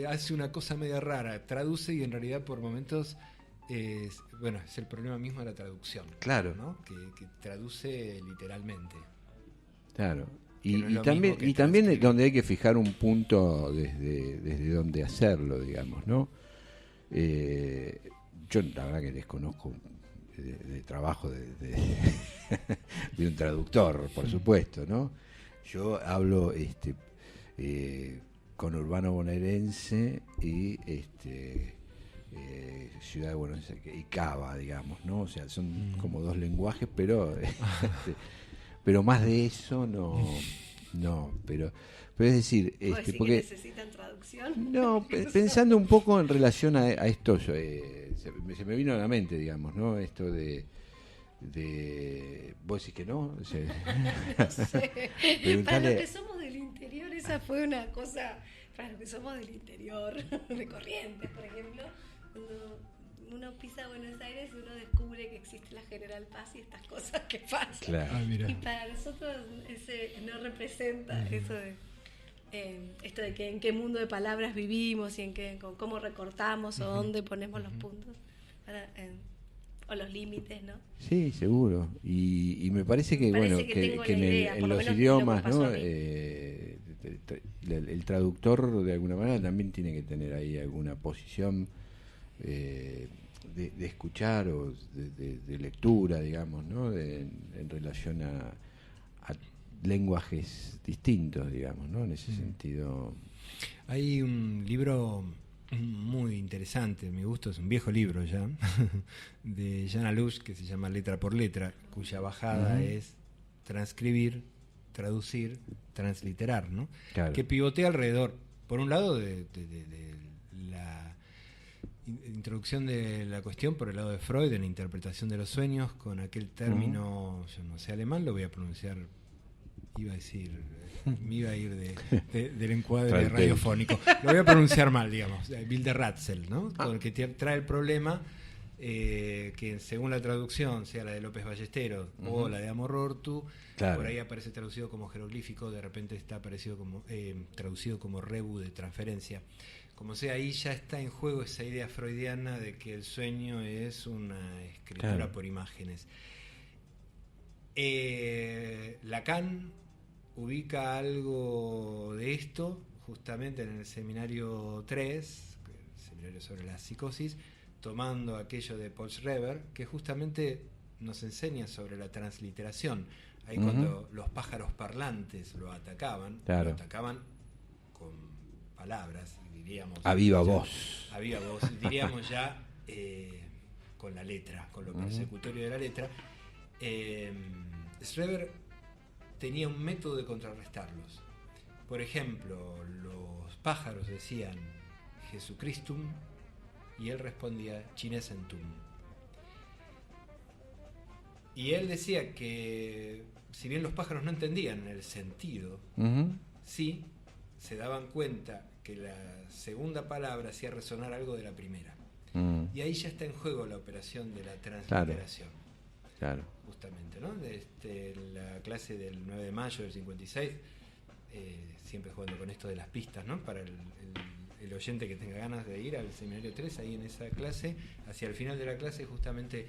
hace una cosa media rara, traduce y en realidad por momentos es el problema mismo de la traducción. Claro. ¿No? Que traduce literalmente. Claro. No Y también es donde hay que fijar un punto desde donde hacerlo, digamos, ¿no? Yo la verdad que desconozco de trabajo de un traductor, por supuesto, ¿no? Yo hablo con urbano bonaerense y Ciudad de Buenos Aires y Cava, digamos, ¿no? O sea, son como dos lenguajes, pero más de eso no, pero es decir, porque necesitan traducción. No, pensando un poco en relación a esto, se me vino a la mente, digamos, ¿no? Esto de vos decís que no, No sé. Para los que somos del interior, esa fue una cosa. Para los que somos del interior, de Corrientes, por ejemplo, uno pisa Buenos Aires y uno descubre que existe la General Paz y estas cosas que pasan. Claro. Y para nosotros no representa eso de esto de que en qué mundo de palabras vivimos y cómo recortamos o dónde ponemos los puntos o los límites, ¿no? Sí, seguro. Y me parece que en los idiomas, ¿no? El traductor de alguna manera también tiene que tener ahí alguna posición de escuchar o de lectura, digamos, ¿no? En relación a lenguajes distintos, digamos, ¿no? En ese sentido. Hay un libro muy interesante, me gusta, es un viejo libro ya, de Jan Alush, que se llama Letra por Letra, cuya bajada es transcribir, traducir, transliterar, ¿no? Claro. Que pivotea alrededor, por un lado, de la introducción de la cuestión por el lado de Freud en la interpretación de los sueños, con aquel término, yo no sé alemán, lo voy a pronunciar, me iba a ir del encuadre radiofónico, lo voy a pronunciar mal, digamos, Wilderratzel, ¿no? Con el que trae el problema que según la traducción, sea la de López Ballesteros o la de Amorortu, claro, por ahí aparece traducido como jeroglífico, de repente está aparecido como traducido como rebu de transferencia. Como sea, ahí ya está en juego esa idea freudiana de que el sueño es una escritura, claro, por imágenes. Lacan ubica algo de esto justamente en el seminario 3, el seminario sobre la psicosis, tomando aquello de Paul Schreber, que justamente nos enseña sobre la transliteración. Ahí cuando los pájaros parlantes lo atacaban, claro, lo atacaban con palabras, diríamos a viva voz, diríamos ya con la letra, con lo persecutorio de la letra. Schreber tenía un método de contrarrestarlos. Por ejemplo, los pájaros decían Jesucristum y él respondía Chinesentum. Y él decía que si bien los pájaros no entendían el sentido, sí se daban cuenta que la segunda palabra hacía resonar algo de la primera. Y ahí ya está en juego la operación de la transliteración. Claro. Justamente, ¿no? La clase del 9 de mayo del 56, siempre jugando con esto de las pistas, ¿no? Para el oyente que tenga ganas de ir al seminario 3, ahí en esa clase, hacia el final de la clase justamente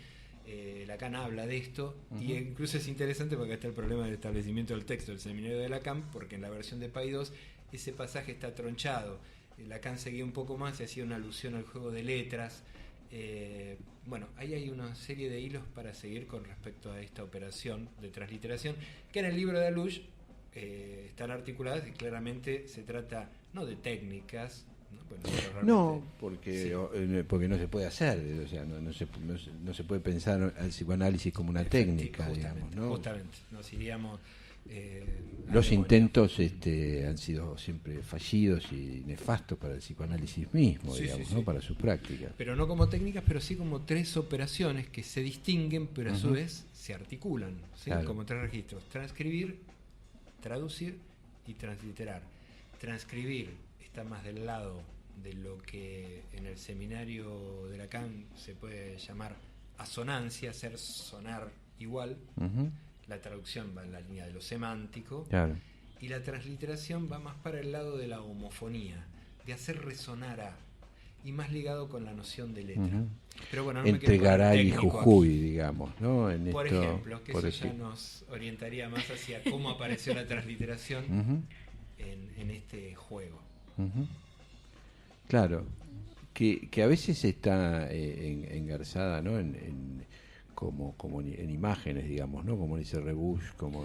Lacan habla de esto, y incluso es interesante porque está el problema del establecimiento del texto del seminario de Lacan, porque en la versión de Paidós ese pasaje está tronchado. Lacan seguía un poco más y hacía una alusión al juego de letras. Bueno, ahí hay una serie de hilos para seguir con respecto a esta operación de transliteración, que en el libro de Alush están articuladas y claramente se trata no de técnicas, porque no se puede hacer, o sea, no se puede pensar al psicoanálisis como una técnica, digamos, ¿no? Justamente, nos iríamos... los intentos han sido siempre fallidos y nefastos para el psicoanálisis mismo, digamos, ¿no? Para su práctica. Pero no como técnicas, pero sí como tres operaciones que se distinguen, pero a su vez se articulan, ¿sí? Claro. Como tres registros: transcribir, traducir y transliterar. Transcribir está más del lado de lo que en el seminario de Lacan se puede llamar asonancia, hacer sonar igual. La traducción va en la línea de lo semántico, claro, y la transliteración va más para el lado de la homofonía, de hacer resonar a, y más ligado con la noción de letra. Uh-huh. Pero bueno, no entre Garay y Jujuy, digamos, ¿no? Por ejemplo, que eso ya nos orientaría más hacia cómo apareció la transliteración uh-huh. en este juego. Uh-huh. Claro, que a veces está engarzada, ¿no? Como en imágenes, digamos, ¿no? Como dice Rebush, como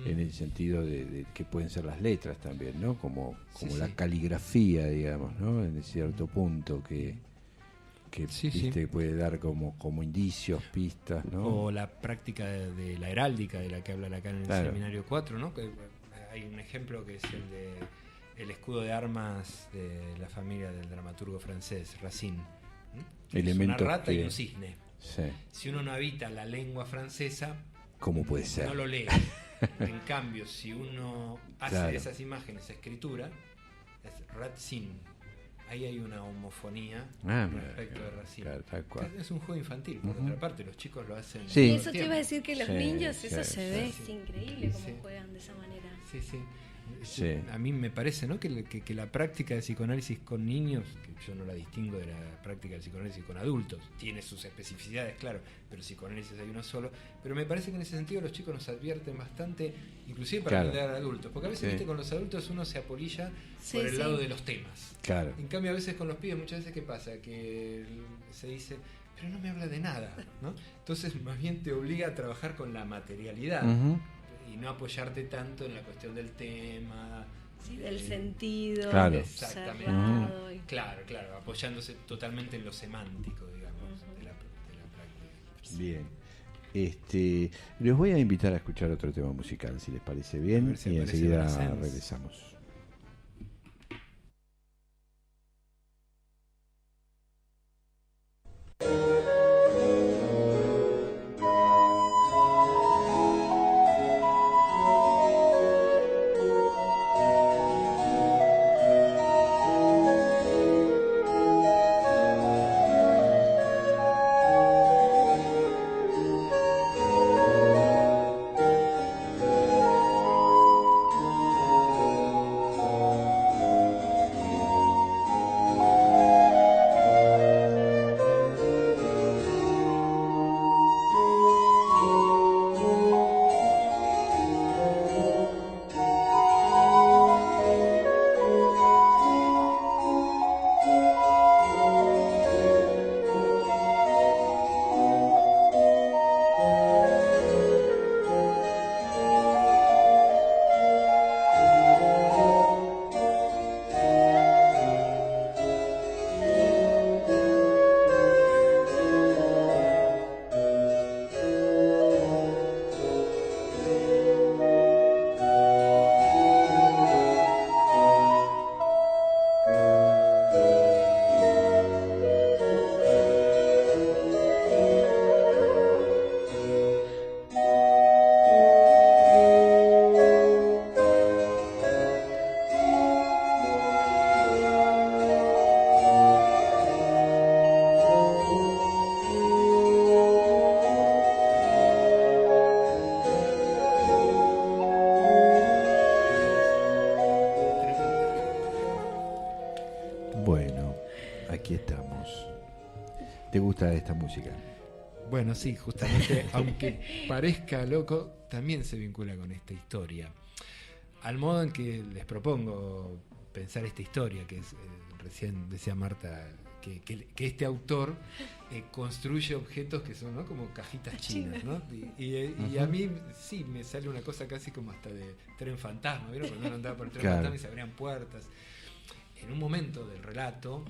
en el sentido de que pueden ser las letras también, ¿no? Como la caligrafía, digamos, ¿no? En cierto punto que ¿viste? Puede dar como indicios, pistas, ¿no? O la práctica de la heráldica de la que habla acá en el seminario 4, ¿no? Que hay un ejemplo que es el de el escudo de armas de la familia del dramaturgo francés Racine. Elementos es una rata y un cisne. Sí. Si uno no habita la lengua francesa, ¿cómo puede ser? No lo lee. En cambio, si uno hace esas imágenes escritura, es Racine. Ahí hay una homofonía respecto de Racine. Claro, tal cual. Es un juego infantil, por otra parte, los chicos lo hacen. Sí. Y eso te iba a decir que los niños, eso se ve, es increíble cómo juegan de esa manera. Sí. A mí me parece, ¿no? que la práctica de psicoanálisis con niños, que yo no la distingo de la práctica del psicoanálisis con adultos, tiene sus especificidades, claro, pero psicoanálisis hay uno solo, pero me parece que en ese sentido los chicos nos advierten bastante, inclusive para aprender a adultos, porque a veces ¿viste? Con los adultos uno se apolilla por el lado de los temas. Claro. En cambio a veces con los pibes muchas veces ¿qué pasa? Que se dice, pero no me habla de nada, ¿no? Entonces más bien te obliga a trabajar con la materialidad. Uh-huh. Y no apoyarte tanto en la cuestión del tema. Sí, del sentido. Claro. Exactamente. Cerrado. Claro, apoyándose totalmente en lo semántico, digamos, de la práctica. Bien. Les voy a invitar a escuchar otro tema musical, si les parece bien, y enseguida regresamos. ¿Te gusta esta música? Bueno, sí, justamente, aunque parezca loco, también se vincula con esta historia. Al modo en que les propongo pensar esta historia, que es, recién decía Marta, que este autor construye objetos que son, ¿no?, como cajitas chinas, ¿no? Y a mí sí me sale una cosa casi como hasta de tren fantasma, ¿vieron? Cuando uno andaba por el tren fantasma y se abrían puertas. En un momento del relato,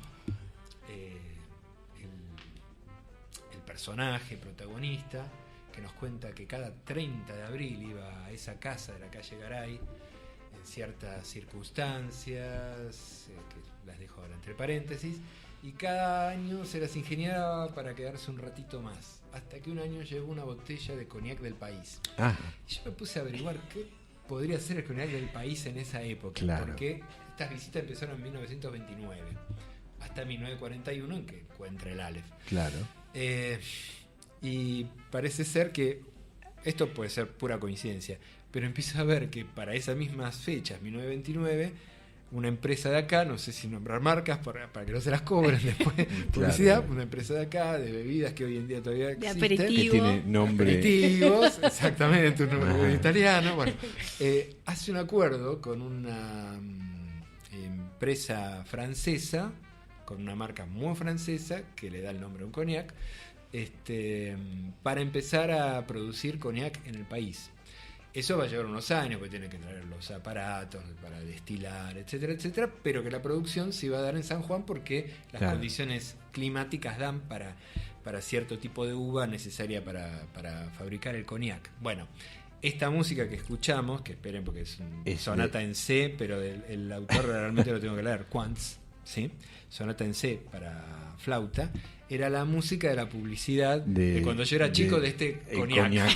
el personaje protagonista, que nos cuenta que cada 30 de abril iba a esa casa de la calle Garay en ciertas circunstancias, que las dejo ahora entre paréntesis, y cada año se las ingeniaba para quedarse un ratito más, hasta que un año llegó una botella de coñac del país. Y yo me puse a averiguar qué podría ser el coñac del país en esa época, porque estas visitas empezaron en 1929 hasta 1941, en que encuentra el Aleph. Y parece ser que esto puede ser pura coincidencia, pero empiezo a ver que para esas mismas fechas, 1929, una empresa de acá, no sé si nombrar marcas para que no se las cobren después, publicidad, claro. Una empresa de acá, de bebidas que hoy en día todavía existe. De aperitivo. Que tiene nombre. Aperitivos, exactamente, un nombre italiano. Bueno, hace un acuerdo con una empresa francesa, con una marca muy francesa, que le da el nombre a un cognac, para empezar a producir cognac en el país. Eso va a llevar unos años, porque tienen que traer los aparatos para destilar, etcétera, etcétera, pero que la producción se iba a dar en San Juan porque las condiciones climáticas dan para cierto tipo de uva necesaria para fabricar el cognac. Bueno, esta música que escuchamos, que esperen porque es una sonata en C, pero el autor realmente lo tengo que leer, Quantz, ¿sí? Sonata en C para flauta, era la música de la publicidad de cuando yo era chico de este cognac.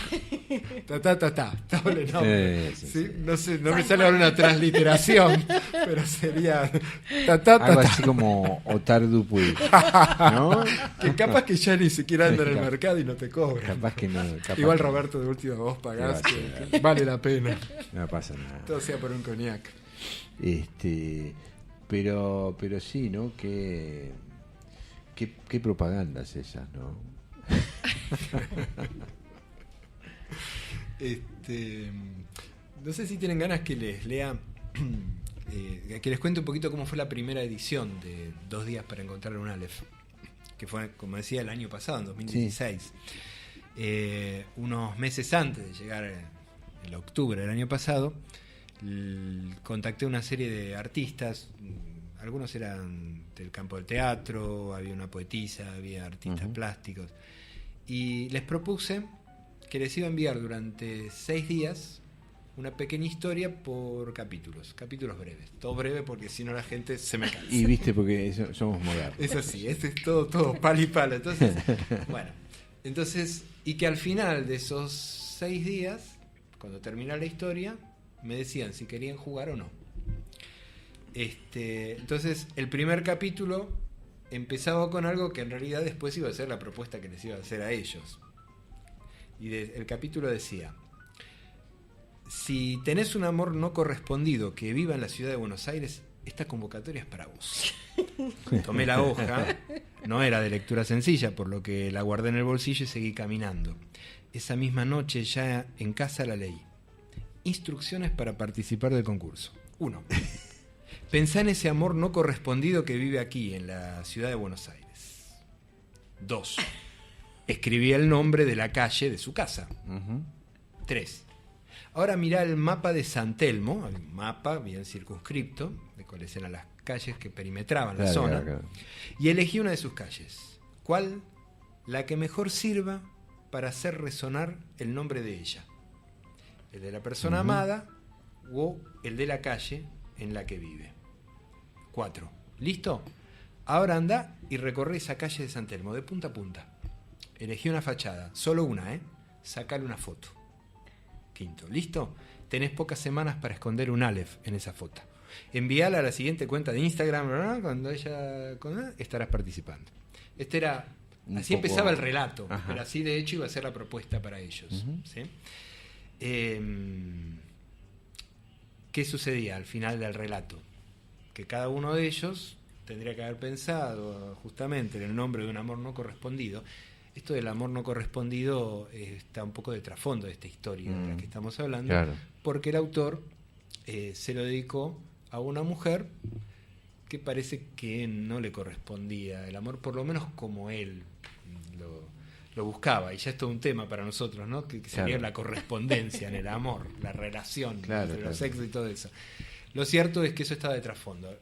Doble nombre. ¿Sí? No sé, no me sale ahora una transliteración, pero sería algo así como Otar Dupuy, ¿no? Que capaz que ya ni siquiera anda en el mercado y no te cobra. Capaz que no. Igual Roberto, de última vos pagás, que vale la pena. No pasa nada. Todo sea por un cognac. Pero sí, ¿no? ¿Qué propagandas esas, no? No sé si tienen ganas que les lea, que les cuente un poquito cómo fue la primera edición de 2 días para encontrar un Aleph, que fue, como decía, el año pasado, en 2016. Sí. Unos meses antes de llegar, en octubre del año pasado, contacté una serie de artistas. Algunos eran del campo del teatro, había una poetisa, había artistas plásticos, y les propuse que les iba a enviar durante 6 días una pequeña historia por capítulos breves, todo breve porque si no la gente se me cansa. Y viste, porque somos modernos. Es así, es todo palo y palo. Entonces, bueno, y que al final de esos 6 días, cuando termina la historia, me decían si querían jugar o no. Entonces el primer capítulo empezaba con algo que en realidad después iba a ser la propuesta que les iba a hacer a ellos. Y el capítulo decía: si tenés un amor no correspondido que viva en la ciudad de Buenos Aires, esta convocatoria es para vos. Tomé la hoja, no era de lectura sencilla, por lo que la guardé en el bolsillo y seguí caminando. Esa misma noche ya en casa la leí. Instrucciones para participar del concurso. 1. Pensá en ese amor no correspondido que vive aquí, en la ciudad de Buenos Aires. 2. Escribí el nombre de la calle de su casa. 3. Ahora mirá el mapa de San Telmo, el mapa bien circunscripto, de cuáles eran las calles que perimetraban la zona, claro. Y elegí una de sus calles. ¿Cuál? La que mejor sirva para hacer resonar el nombre de ella. El de la persona amada o el de la calle en la que vive. 4. ¿Listo? Ahora anda y recorre esa calle de San Telmo de punta a punta. Elegí una fachada, solo una, Sacale una foto. 5. ¿Listo? Tenés pocas semanas para esconder un Aleph en esa foto. Envíala a la siguiente cuenta de Instagram, ¿verdad? Cuando ella estarás participando. Así empezaba el relato, pero así de hecho iba a ser la propuesta para ellos. ¿Sí? ¿Qué sucedía al final del relato? Que cada uno de ellos tendría que haber pensado justamente en el nombre de un amor no correspondido. Esto del amor no correspondido está un poco de trasfondo de esta historia de la que estamos hablando, claro. Porque el autor se lo dedicó a una mujer que parece que no le correspondía el amor, por lo menos como él lo buscaba, y ya es todo un tema para nosotros, ¿no? Que sería la correspondencia en el amor, la relación entre los sexos y todo eso. Lo cierto es que eso estaba de trasfondo.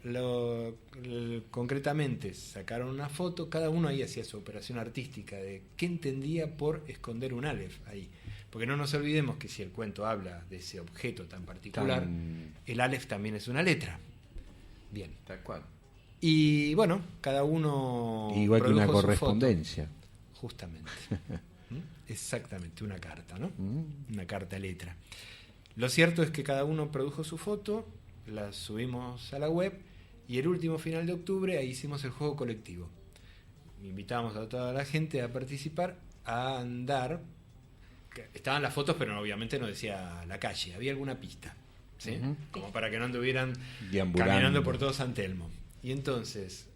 Concretamente sacaron una foto, cada uno ahí hacía su operación artística de qué entendía por esconder un Aleph ahí. Porque no nos olvidemos que si el cuento habla de ese objeto tan particular, el Aleph también es una letra. Bien. Tal cual. Y bueno, cada uno igual que una correspondencia. Justamente. Exactamente, una carta, ¿no? Una carta letra. Lo cierto es que cada uno produjo su foto, la subimos a la web, y el último final de octubre ahí hicimos el juego colectivo. Invitamos a toda la gente a participar, a andar. Estaban las fotos, pero obviamente no decía la calle, había alguna pista. ¿sí? Como para que no anduvieran deambulando caminando por todo San Telmo. Y entonces,